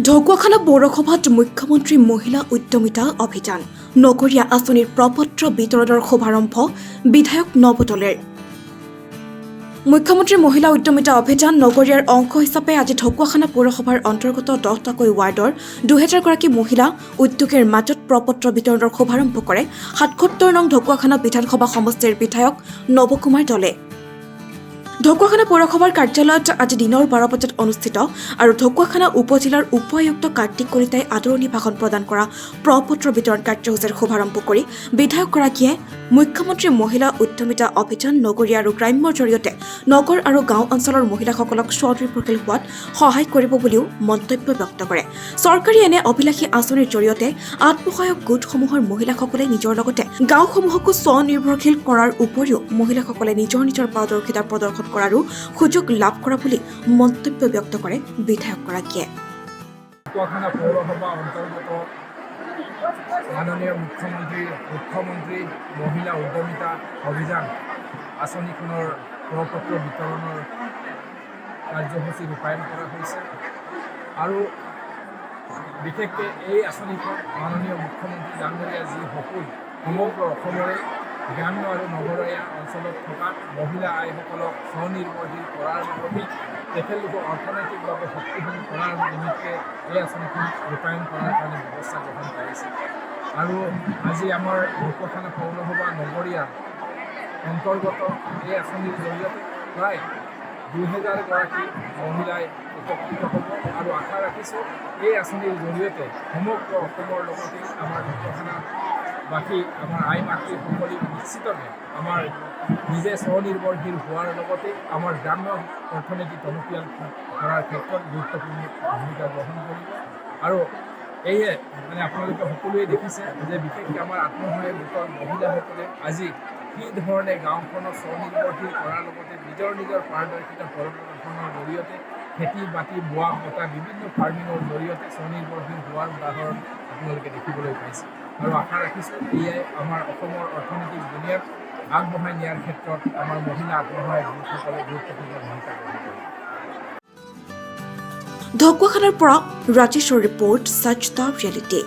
ঢকুৱাখানা পৌৰসভাত মুখ্যমন্ত্ৰী মহিলা উদ্যমিতা অভিযান নগৰীয়া আঁচনিৰ প্ৰপত্ৰ বিতৰণৰ শুভাৰম্ভ বিধায়ক নৱদলেৰ। মুখ্যমন্ত্ৰী মহিলা উদ্যমিতা অভিযান নগৰীয়াৰ অংশ হিচাপে আজি ঢকুৱাখানা পৌৰসভাৰ অন্তৰ্গত 10টাকৈ ৱাৰ্ডৰ 2000 গৰাকী মহিলা উদ্যোগীৰ মাজত প্ৰপত্ৰ বিতৰণৰ শুভাৰম্ভ কৰে 77 নং ঢকুৱাখানা বিধানসভা সমষ্টিৰ বিধায়ক নৱকুমাৰ দলে। ঢকুৱাখানা পৌৰসভাৰ কাৰ্যালয়ত আজি দিনৰ 12 বজাত অনুষ্ঠিত আৰু ঢকুৱাখানা উপজিলাৰ উপায়ুক্ত কাৰ্তিক কলিতাই আদৰণি ভাষণ প্ৰদান কৰা প্ৰপত্ৰ বিতৰণ কাৰ্যসূচীৰ শুভাৰম্ভ কৰি বিধায়কগৰাকীয়ে মুখ্যমন্ত্ৰী মহিলা উদ্যমিতা অভিযান নগৰীয়া আৰু গ্ৰাম্যৰ জৰিয়তে নগৰ আৰু গাঁও অঞ্চলৰ মহিলাসকলক স্বনিৰ্ভৰশীল হোৱাত সহায় কৰিব বুলিও মন্তব্য ব্যক্ত কৰে। চৰকাৰী এনে অভিলাষী আঁচনিৰ জৰিয়তে আত্মসহায়ক গোটসমূহৰ মহিলাসকলে নিজৰ লগতে গাঁওসমূহকো স্বনিৰ্ভৰশীল কৰাৰ উপৰিও মহিলাসকলে নিজৰ পাৰদৰ্শিতা প্ৰদৰ্শন কৰাৰো সুযোগ লাভ কৰা বুলি মন্তব্য ব্যক্ত কৰে বিধায়কগৰাকীয়ে। ঢকুৱাখানা পৌৰসভা অন্তৰ্গত মাননীয় মুখ্যমন্ত্ৰী মহিলা উদ্যমিতা অভিযান আঁচনিখনৰ প্ৰপত্ৰ বিতৰণৰ কাৰ্যসূচী ৰূপায়ণ কৰা হৈছে আৰু বিশেষকৈ এই আঁচনিখন মাননীয় মুখ্যমন্ত্ৰী ডাঙৰীয়া যি সপোন সমগ্ৰ অসমৰে গ্ৰাম্য আৰু নগৰীয়া অঞ্চলত থকা মহিলা আইসকলক স্বনিৰ্ভৰশীল কৰাৰ লগতে তেখেতলোকক অৰ্থনৈতিকভাৱে শক্তিশালী কৰাৰ নিমিত্তে এই আঁচনিখন ৰূপায়ণ কৰাৰ কাৰণে ব্যৱস্থা গ্ৰহণ কৰিছে আৰু আজি আমাৰ ঢকুৱাখানা পৌৰসভা নগৰীয়া অন্তৰ্গত এই আঁচনিৰ জৰিয়তে প্ৰায় 2000 গৰাকী মহিলাই উপকৃত হ'ব আৰু আশা ৰাখিছোঁ এই আঁচনিৰ জৰিয়তে সমগ্ৰ অসমৰ লগতে আমাৰ ঢকুৱাখানাবাসী আমাৰ আই মাতৃসকলে নিশ্চিতভাৱে আমাৰ নিজে স্বনিৰ্ভৰশীল হোৱাৰ লগতে আমাৰ গ্ৰাম্য অৰ্থনীতি টনকিয়াল কৰাৰ ক্ষেত্ৰত গুৰুত্বপূৰ্ণ ভূমিকা গ্ৰহণ কৰিব আৰু এয়ে আপোনালোকে সকলোৱে দেখিছে যে বিশেষকৈ আমাৰ আত্মসহায়ক গোটৰ মহিলাসকলে আজি কি ধৰণে গাঁওখনক স্বনিৰ্ভৰশীল কৰাৰ লগতে নিজৰ পাৰদৰ্শিতা প্ৰদৰ্শনৰ জৰিয়তে খেতি বাতি বোৱা কটা বিভিন্ন ফাৰ্মিঙৰ জৰিয়তে স্বনিৰ্ভৰশীল হোৱাৰ উদাহৰণ আপোনালোকে দেখিবলৈ পাইছে আৰু আশা ৰাখিছোঁ এয়াই আমাৰ অসমৰ অৰ্থনৈতিক বুনিয়াদ আগবঢ়াই নিয়াৰ ক্ষেত্ৰত আমাৰ মহিলা আত্মসহায়ক গোটসকলে গুৰুত্বপূৰ্ণ ভূমিকা গ্ৰহণ কৰিব। ঢকুৱাখানাৰ পৰা ৰাজেশৰ ৰিপৰ্ট, সচ দ্য ৰিয়েলিটি।